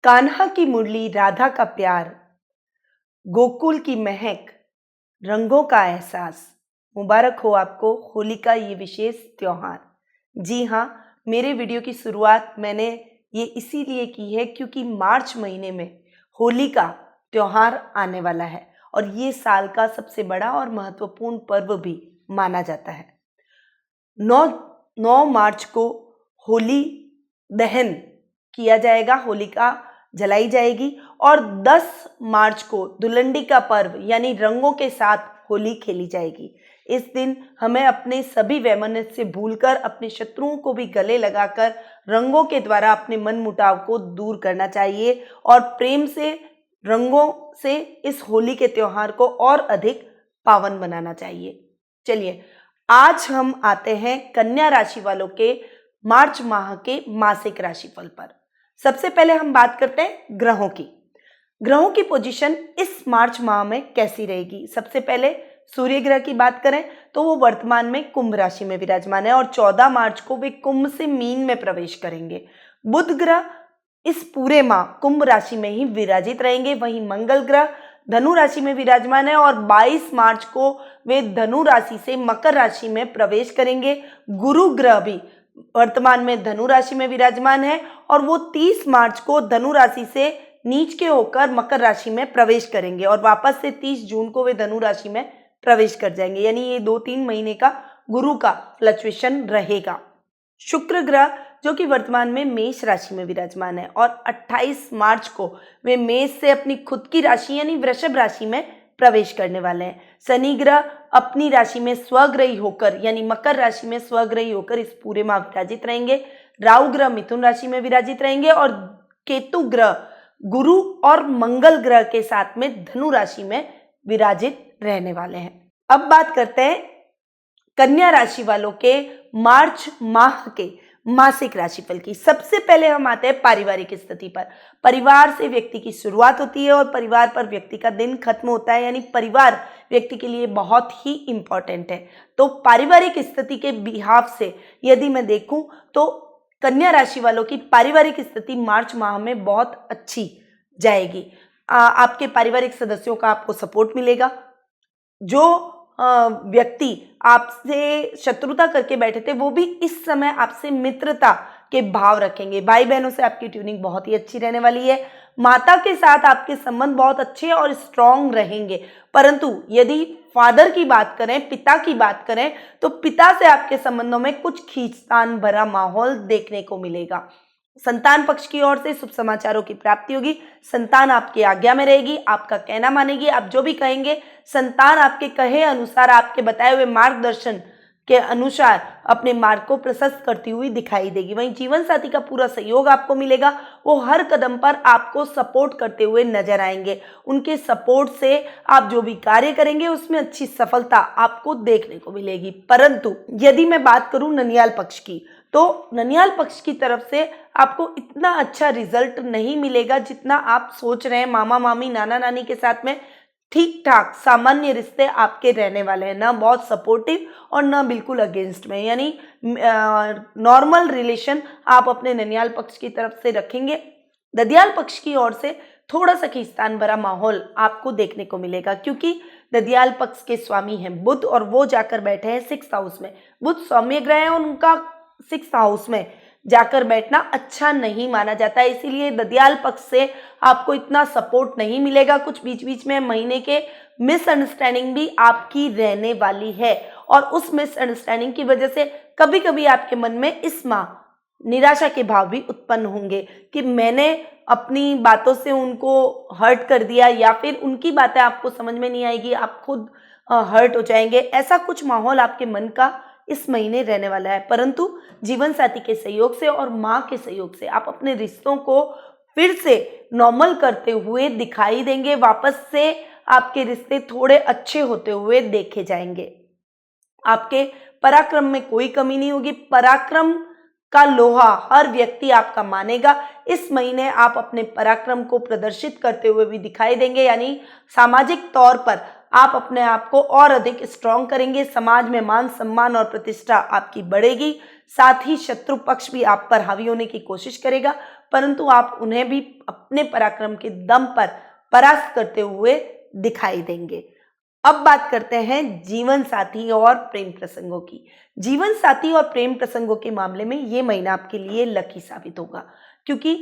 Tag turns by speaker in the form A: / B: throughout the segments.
A: कान्हा की मुरली, राधा का प्यार, गोकुल की महक, रंगों का एहसास। मुबारक हो आपको होली का ये विशेष त्योहार। जी हाँ, मेरे वीडियो की शुरुआत मैंने ये इसीलिए की है क्योंकि मार्च महीने में होली का त्योहार आने वाला है और ये साल का सबसे बड़ा और महत्वपूर्ण पर्व भी माना जाता है। 9 9 मार्च को होली दहन किया जाएगा, होलिका जलाई जाएगी और 10 मार्च को धुलंडी का पर्व यानी रंगों के साथ होली खेली जाएगी। इस दिन हमें अपने सभी वैमनस्य से भूलकर अपने शत्रुओं को भी गले लगाकर रंगों के द्वारा अपने मन मुटाव को दूर करना चाहिए और प्रेम से रंगों से इस होली के त्योहार को और अधिक पावन बनाना चाहिए। चलिए, आज हम आते हैं कन्या राशि वालों के मार्च माह के मासिक राशिफल पर। सबसे पहले हम बात करते हैं ग्रहों की। ग्रहों की पोजीशन इस मार्च माह में कैसी रहेगी। सबसे पहले सूर्य ग्रह की बात करें तो वो वर्तमान में कुंभ राशि में विराजमान है और 14 मार्च को वे कुंभ से मीन में प्रवेश करेंगे। बुध ग्रह इस पूरे माह कुंभ राशि में ही विराजित रहेंगे। वहीं मंगल ग्रह धनु राशि में विराजमान है और 22 मार्च को वे धनु राशि से मकर राशि में प्रवेश करेंगे। गुरु ग्रह भी वर्तमान में धनु राशि में विराजमान है और वो 30 मार्च को धनु राशि से नीच के होकर मकर राशि में प्रवेश करेंगे और वापस से 30 जून को वे धनु राशि में प्रवेश कर जाएंगे। यानी ये 2-3 महीने का गुरु का फ्लक्चुएशन रहेगा। शुक्र ग्रह जो कि वर्तमान में मेष राशि में विराजमान है और 28 मार्च को वे मेष से अपनी खुद की राशि यानी वृषभ राशि में प्रवेश करने वाले हैं। शनि ग्रह अपनी राशि में स्वग्रही होकर यानी मकर राशि में स्वग्रही होकर इस पूरे माह विराजित रहेंगे। राहु ग्रह मिथुन राशि में विराजित रहेंगे और केतु ग्रह गुरु और मंगल ग्रह के साथ में धनु राशि में विराजित रहने वाले हैं। अब बात करते हैं कन्या राशि वालों के मार्च माह के मासिक राशिफल की। सबसे पहले हम आते हैं पारिवारिक स्थिति पर। परिवार से व्यक्ति की शुरुआत होती है और परिवार पर व्यक्ति का दिन खत्म होता है, यानी परिवार व्यक्ति के लिए बहुत ही इंपॉर्टेंट है। तो पारिवारिक स्थिति के बिहाफ से यदि मैं देखूं तो कन्या राशि वालों की पारिवारिक स्थिति मार्च माह में बहुत अच्छी जाएगी। आपके पारिवारिक सदस्यों का आपको सपोर्ट मिलेगा। जो व्यक्ति आपसे शत्रुता करके बैठे थे वो भी इस समय आपसे मित्रता के भाव रखेंगे। भाई बहनों से आपकी ट्यूनिंग बहुत ही अच्छी रहने वाली है। माता के साथ आपके संबंध बहुत अच्छे और स्ट्रांग रहेंगे। परंतु यदि फादर की बात करें, पिता की बात करें, तो पिता से आपके संबंधों में कुछ खींचतान भरा माहौल देखने को मिलेगा। संतान पक्ष की ओर से शुभ समाचारों की प्राप्ति होगी। संतान आपकी आज्ञा में रहेगी, आपका कहना मानेगी। आप जो भी कहेंगे संतान आपके कहे अनुसार, आपके बताए हुए मार्गदर्शन के अनुसार अपने मार्ग को प्रशस्त करती हुई दिखाई देगी। वहीं जीवन साथी का पूरा सहयोग आपको मिलेगा। वो हर कदम पर आपको सपोर्ट करते हुए नजर आएंगे। उनके सपोर्ट से आप जो भी कार्य करेंगे उसमें अच्छी सफलता आपको देखने को मिलेगी। परंतु यदि मैं बात करूं ननियाल पक्ष की, तो ननियाल पक्ष की तरफ से आपको इतना अच्छा रिजल्ट नहीं मिलेगा जितना आप सोच रहे हैं। मामा मामी नाना नानी के साथ में ठीक ठाक सामान्य रिश्ते आपके रहने वाले हैं, ना बहुत सपोर्टिव और ना बिल्कुल अगेंस्ट में, यानी नॉर्मल रिलेशन आप अपने ननियाल पक्ष की तरफ से रखेंगे। ददियाल पक्ष की ओर से थोड़ा सा खींचतान भरा माहौल आपको देखने को मिलेगा क्योंकि ददियाल पक्ष के स्वामी हैं बुध और वो जाकर बैठे हैं 6th हाउस में। बुध सौम्य ग्रह है और उनका 6th हाउस में जाकर बैठना अच्छा नहीं माना जाता है, इसीलिए ददियाल पक्ष से आपको इतना सपोर्ट नहीं मिलेगा। कुछ बीच बीच में महीने के मिसअंडरस्टैंडिंग भी आपकी रहने वाली है और उस मिसअंडरस्टैंडिंग की वजह से कभी कभी आपके मन में इस माह निराशा के भाव भी उत्पन्न होंगे कि मैंने अपनी बातों से उनको हर्ट कर दिया या फिर उनकी बातें आपको समझ में नहीं आएगी, आप खुद हर्ट हो जाएंगे। ऐसा कुछ माहौल आपके मन का इस महीने रहने वाला है। परंतु जीवन साथी के सहयोग से और माँ के सहयोग से आप अपने रिश्तों को फिर से नॉर्मल करते हुए दिखाई देंगे। वापस से आपके रिश्ते थोड़े अच्छे होते हुए देखे जाएंगे। आपके पराक्रम में कोई कमी नहीं होगी। पराक्रम का लोहा हर व्यक्ति आपका मानेगा। इस महीने आप अपने पराक्रम को प्रदर्शित करते हुए भी दिखाई देंगे, यानी सामाजिक तौर पर आप अपने आप को और अधिक स्ट्रांग करेंगे, समाज में मान सम्मान और प्रतिष्ठा आपकी बढ़ेगी। साथ ही शत्रु पक्ष भी आप पर हावी होने की कोशिश करेगा, परंतु आप उन्हें भी अपने पराक्रम के दम पर परास्त करते हुए दिखाई देंगे। अब बात करते हैं जीवन साथी और प्रेम प्रसंगों की। जीवन साथी और प्रेम प्रसंगों के मामले में ये महीना आपके लिए लकी साबित होगा, क्योंकि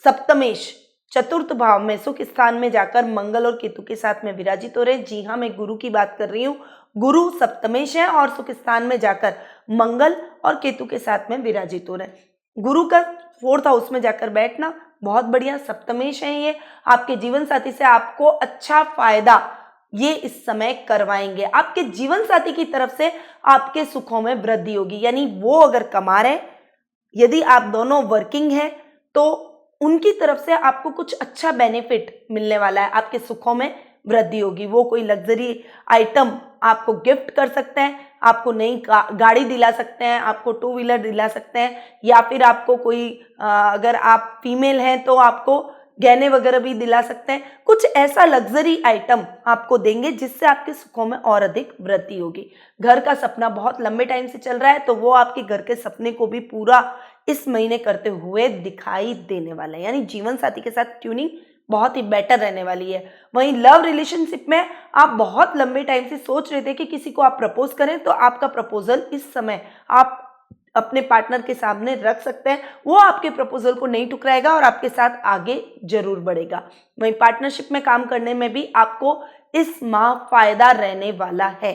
A: सप्तमेश चतुर्थ भाव में सुख स्थान में जाकर मंगल और केतु के साथ में विराजित हो रहे। जी हाँ, मैं गुरु की बात कर रही हूँ। गुरु सप्तमेश है और सुख स्थान में जाकर मंगल और केतु के साथ में विराजित हो रहे। गुरु का फोर्थ हाउस में जाकर बैठना बहुत बढ़िया। सप्तमेश है ये, आपके जीवन साथी से आपको अच्छा फायदा ये इस समय करवाएंगे। आपके जीवन साथी की तरफ से आपके सुखों में वृद्धि होगी, यानी वो अगर कमा रहे, यदि आप दोनों वर्किंग हैं तो उनकी तरफ से आपको कुछ अच्छा बेनिफिट मिलने वाला है। आपके सुखों में वृद्धि होगी। वो कोई लग्जरी आइटम आपको गिफ्ट कर सकते हैं, आपको नई गाड़ी दिला सकते हैं, आपको टू व्हीलर दिला सकते हैं, या फिर आपको कोई अगर आप फीमेल हैं तो आपको गहने वगैरह भी दिला सकते हैं। कुछ ऐसा लग्जरी आइटम आपको देंगे जिससे आपके सुखों में और अधिक वृद्धि होगी। घर का सपना बहुत लंबे टाइम से चल रहा है तो वो आपके घर के सपने को भी पूरा इस महीने करते हुए दिखाई देने वाला है, यानी जीवन साथी के साथ ट्यूनिंग बहुत ही बेटर रहने वाली है। वहीं लव रिलेशनशिप में आप बहुत लंबे टाइम से सोच रहे थे कि किसी को आप प्रपोज करें, तो आपका प्रपोजल इस समय आप अपने पार्टनर के सामने रख सकते हैं। वो आपके प्रपोजल को नहीं ठुकराएगा और आपके साथ आगे जरूर बढ़ेगा। वहीं पार्टनरशिप में काम करने में भी आपको इस माह फायदा रहने वाला है,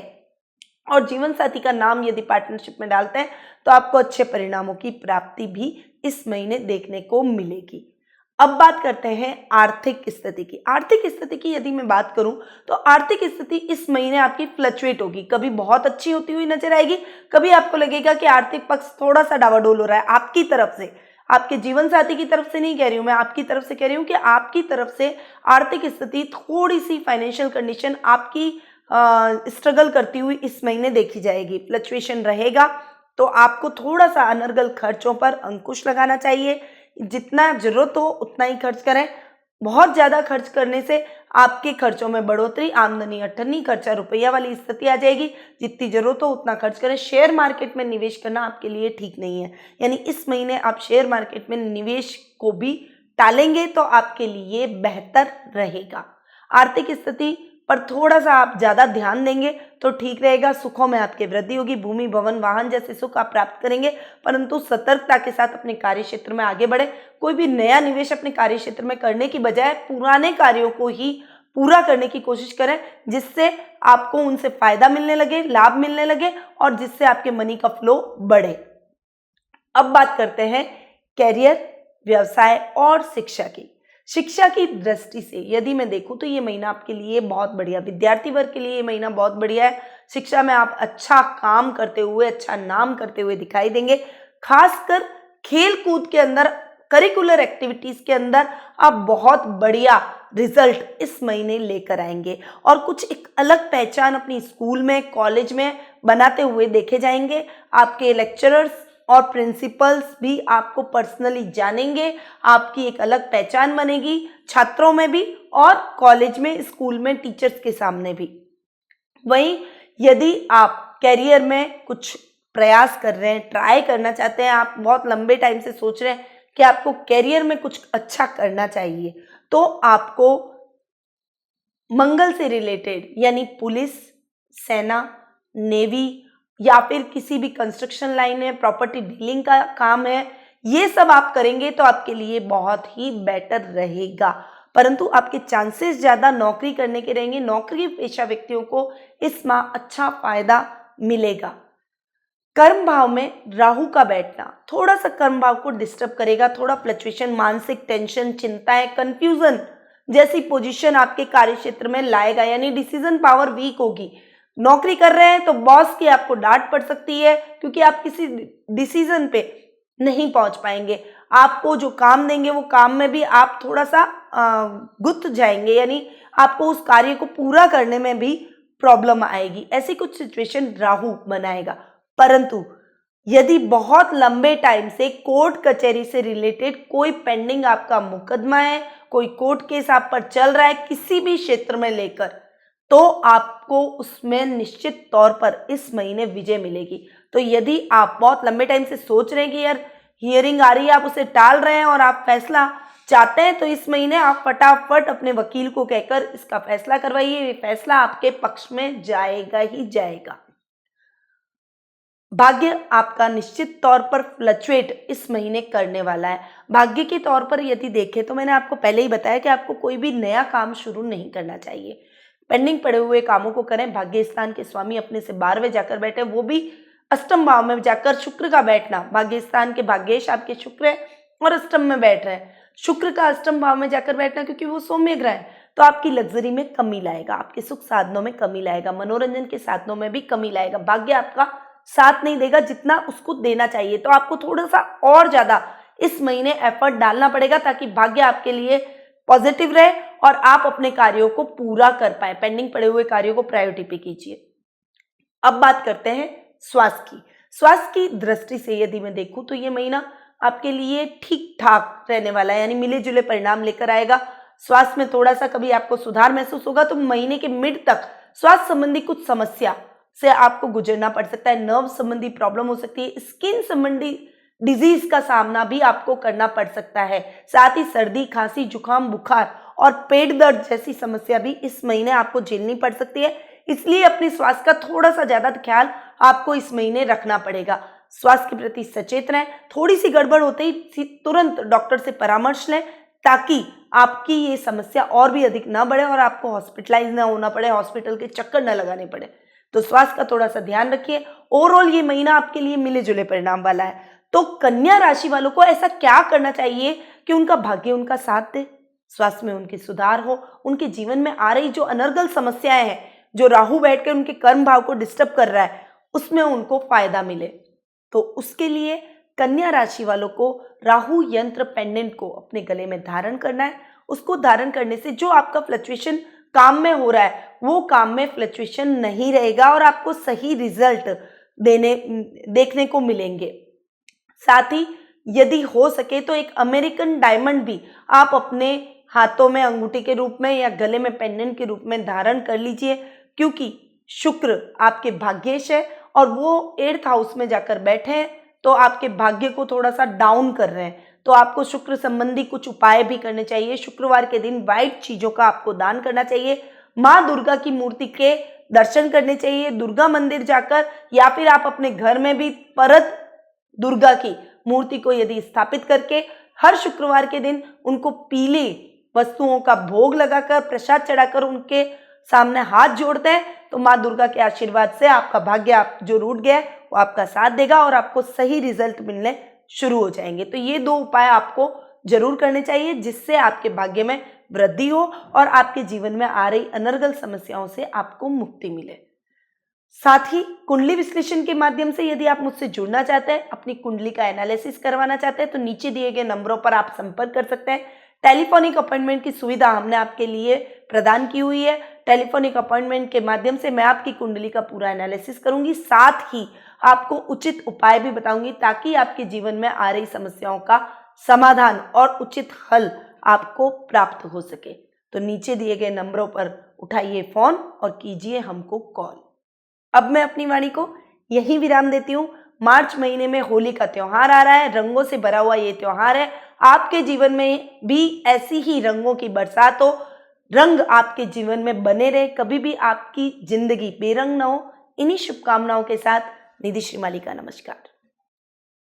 A: और जीवन साथी का नाम यदि पार्टनरशिप में डालते हैं तो आपको अच्छे परिणामों की प्राप्ति भी इस महीने देखने को मिलेगी। अब बात करते हैं आर्थिक स्थिति की। आर्थिक स्थिति की यदि मैं बात करूं तो आर्थिक स्थिति इस महीने आपकी फ्लक्चुएट होगी। कभी बहुत अच्छी होती हुई नजर आएगी, कभी आपको लगेगा कि आर्थिक पक्ष थोड़ा सा डावाडोल हो रहा है आपकी तरफ से। आपके जीवन साथी की तरफ से नहीं कह रही हूं मैं, आपकी तरफ से कह रही हूं कि आपकी तरफ से आर्थिक स्थिति, थोड़ी सी फाइनेंशियल कंडीशन आपकी स्ट्रगल करती हुई इस महीने देखी जाएगी। फ्लक्चुएशन रहेगा तो आपको थोड़ा सा अनर्गल खर्चों पर अंकुश लगाना चाहिए। जितना जरूरत हो उतना ही खर्च करें। बहुत ज्यादा खर्च करने से आपके खर्चों में बढ़ोतरी, आमदनी अठन्नी, खर्चा रुपया वाली स्थिति आ जाएगी। जितनी जरूरत हो उतना खर्च करें। शेयर मार्केट में निवेश करना आपके लिए ठीक नहीं है, यानी इस महीने आप शेयर मार्केट में निवेश को भी टालेंगे तो आपके लिए बेहतर रहेगा। आर्थिक स्थिति पर थोड़ा सा आप ज्यादा ध्यान देंगे तो ठीक रहेगा। सुखों में आपके वृद्धि होगी। भूमि, भवन, वाहन जैसे सुख आप प्राप्त करेंगे, परंतु सतर्कता के साथ अपने कार्य क्षेत्र में आगे बढ़े। कोई भी नया निवेश अपने कार्य क्षेत्र में करने की बजाय पुराने कार्यों को ही पूरा करने की कोशिश करें, जिससे आपको उनसे फायदा मिलने लगे, लाभ मिलने लगे, और जिससे आपके मनी का फ्लो बढ़े। अब बात करते हैं कैरियर, व्यवसाय और शिक्षा की। शिक्षा की दृष्टि से यदि मैं देखूं तो ये महीना आपके लिए बहुत बढ़िया, विद्यार्थी वर्ग के लिए ये महीना बहुत बढ़िया है। शिक्षा में आप अच्छा काम करते हुए, अच्छा नाम करते हुए दिखाई देंगे। खासकर खेल कूद के अंदर, करिकुलर एक्टिविटीज के अंदर आप बहुत बढ़िया रिजल्ट इस महीने लेकर आएंगे और कुछ एक अलग पहचान अपनी स्कूल में, कॉलेज में बनाते हुए देखे जाएंगे। आपके लेक्चरर्स और प्रिंसिपल्स भी आपको पर्सनली जानेंगे। आपकी एक अलग पहचान बनेगी, छात्रों में भी और कॉलेज में, स्कूल में, टीचर्स के सामने भी। वहीं यदि आप कैरियर में कुछ प्रयास कर रहे हैं, ट्राई करना चाहते हैं, आप बहुत लंबे टाइम से सोच रहे हैं कि आपको कैरियर में कुछ अच्छा करना चाहिए, तो आपको मंगल से रिलेटेड, यानी पुलिस, सेना, नेवी या फिर किसी भी कंस्ट्रक्शन लाइन है, प्रॉपर्टी डीलिंग का काम है, ये सब आप करेंगे तो आपके लिए बहुत ही बेटर रहेगा। परंतु आपके चांसेस ज्यादा नौकरी करने के रहेंगे। नौकरी पेशा व्यक्तियों को इस माह अच्छा फायदा मिलेगा। कर्म भाव में राहु का बैठना थोड़ा सा कर्म भाव को डिस्टर्ब करेगा। थोड़ा फ्लक्चुएशन, मानसिक टेंशन, चिंताएं, कंफ्यूजन जैसी पोजीशन आपके कार्य क्षेत्र में लाएगा, यानी डिसीजन पावर वीक होगी। नौकरी कर रहे हैं तो बॉस की आपको डांट पड़ सकती है, क्योंकि आप किसी डिसीजन पे नहीं पहुंच पाएंगे। आपको जो काम देंगे वो काम में भी आप थोड़ा सा गुत्थ जाएंगे, यानी आपको उस कार्य को पूरा करने में भी प्रॉब्लम आएगी। ऐसी कुछ सिचुएशन राहु बनाएगा। परंतु यदि बहुत लंबे टाइम से कोर्ट कचहरी से रिलेटेड कोई पेंडिंग आपका मुकदमा है, कोई कोर्ट केस आप पर चल रहा है किसी भी क्षेत्र में लेकर, तो आपको उसमें निश्चित तौर पर इस महीने विजय मिलेगी। तो यदि आप बहुत लंबे टाइम से सोच रहे हैं कि यार हियरिंग आ रही है, आप उसे टाल रहे हैं और आप फैसला चाहते हैं, तो इस महीने आप फटाफट अपने वकील को कहकर इसका फैसला करवाइए। ये फैसला आपके पक्ष में जाएगा ही जाएगा। भाग्य आपका निश्चित तौर पर फ्लक्चुएट इस महीने करने वाला है। भाग्य के तौर पर यदि देखें तो मैंने आपको पहले ही बताया कि आपको कोई भी नया काम शुरू नहीं करना चाहिए। पेंडिंग पड़े हुए कामों को करें। भाग्य स्थान के स्वामी अपने से 12वें जाकर बैठे, वो भी अष्टम भाव में जाकर शुक्र का बैठना। भाग्य स्थान के भाग्येश आपके शुक्र है और अष्टम में बैठ रहे हैं। शुक्र का अष्टम भाव में जाकर बैठना क्योंकि वो सौम्य ग्रह है, तो आपकी लग्जरी में कमी लाएगा, आपके सुख साधनों में कमी लाएगा, मनोरंजन के साधनों में भी कमी लाएगा। भाग्य आपका साथ नहीं देगा जितना उसको देना चाहिए, तो आपको थोड़ा सा और ज्यादा इस महीने एफर्ट डालना पड़ेगा ताकि भाग्य आपके लिए पॉजिटिव रहे और आप अपने कार्यों को पूरा कर पाए। पेंडिंग पड़े हुए कार्यों को प्रायोरिटी पे कीजिए। अब बात करते हैं स्वास्थ्य की। स्वास्थ्य की दृष्टि से यदि मैं देखूं तो ये महीना आपके लिए ठीक ठाक रहने वाला है, यानी मिले जुले परिणाम लेकर आएगा। स्वास्थ्य में थोड़ा सा कभी आपको सुधार महसूस होगा तो महीने के मिड तक स्वास्थ्य संबंधी कुछ समस्या से आपको गुजरना पड़ सकता है। नर्व संबंधी प्रॉब्लम हो सकती है, स्किन संबंधी डिजीज का सामना भी आपको करना पड़ सकता है। साथ ही सर्दी, खांसी, जुकाम, बुखार और पेट दर्द जैसी समस्या भी इस महीने आपको झेलनी पड़ सकती है। इसलिए अपने स्वास्थ्य का थोड़ा सा ज्यादा ख्याल आपको इस महीने रखना पड़ेगा। स्वास्थ्य के प्रति सचेत रहें। थोड़ी सी गड़बड़ होते ही तुरंत डॉक्टर से परामर्श लें ताकि आपकी ये समस्या और भी अधिक ना बढ़े और आपको हॉस्पिटलाइज ना होना पड़े, हॉस्पिटल के चक्कर न लगाने पड़े। तो स्वास्थ्य का थोड़ा सा ध्यान रखिए। ओवरऑल ये महीना आपके लिए मिले जुले परिणाम वाला है। तो कन्या राशि वालों को ऐसा क्या करना चाहिए कि उनका भाग्य उनका साथ दे, स्वास्थ्य में उनकी सुधार हो, उनके जीवन में आ रही जो अनर्गल समस्याएं हैं, जो राहु बैठकर उनके कर्म भाव को डिस्टर्ब कर रहा है, उसमें उनको फायदा मिले। तो उसके लिए कन्या राशि वालों को राहु यंत्र पेंडेंट को अपने गले में धारण करना है। उसको धारण करने से जो आपका फ्लक्चुएशन काम में हो रहा है वो काम में फ्लक्चुएशन नहीं रहेगा और आपको सही रिजल्ट देखने को मिलेंगे। साथ ही यदि हो सके तो एक अमेरिकन डायमंड भी आप अपने हाथों में अंगूठी के रूप में या गले में पेंडेंट के रूप में धारण कर लीजिए, क्योंकि शुक्र आपके भाग्येश है और वो 8th हाउस में जाकर बैठे हैं, तो आपके भाग्य को थोड़ा सा डाउन कर रहे हैं। तो आपको शुक्र संबंधी कुछ उपाय भी करने चाहिए। शुक्रवार के दिन व्हाइट चीजों का आपको दान करना चाहिए। माँ दुर्गा की मूर्ति के दर्शन करने चाहिए दुर्गा मंदिर जाकर, या फिर आप अपने घर में भी परत दुर्गा की मूर्ति को यदि स्थापित करके हर शुक्रवार के दिन उनको पीली वस्तुओं का भोग लगाकर प्रसाद चढ़ाकर उनके सामने हाथ जोड़ते हैं तो माँ दुर्गा के आशीर्वाद से आपका भाग्य आप जो रूठ गया है वो आपका साथ देगा और आपको सही रिजल्ट मिलने शुरू हो जाएंगे। तो ये 2 उपाय आपको जरूर करने चाहिए जिससे आपके भाग्य में वृद्धि हो और आपके जीवन में आ रही अनर्गल समस्याओं से आपको मुक्ति मिले। साथ ही कुंडली विश्लेषण के माध्यम से यदि आप मुझसे जुड़ना चाहते हैं, अपनी कुंडली का एनालिसिस करवाना चाहते हैं, तो नीचे दिए गए नंबरों पर आप संपर्क कर सकते हैं। टेलीफोनिक अपॉइंटमेंट की सुविधा हमने आपके लिए प्रदान की हुई है। टेलीफोनिक अपॉइंटमेंट के माध्यम से मैं आपकी कुंडली का पूरा एनालिसिस करूंगी, साथ ही आपको उचित उपाय भी बताऊंगी ताकि आपके जीवन में आ रही समस्याओं का समाधान और उचित हल आपको प्राप्त हो सके। तो नीचे दिए गए नंबरों पर उठाइए फोन और कीजिए हमको कॉल। अब मैं अपनी वाणी को यही विराम देती हूँ। मार्च महीने में होली का त्योहार आ रहा है, रंगों से भरा हुआ ये त्योहार है। आपके जीवन में भी ऐसी ही रंगों की बरसात हो, रंग आपके जीवन में बने रहे, कभी भी आपकी जिंदगी बेरंग ना हो। इन्हीं शुभकामनाओं के साथ निधि श्रीमाली का नमस्कार।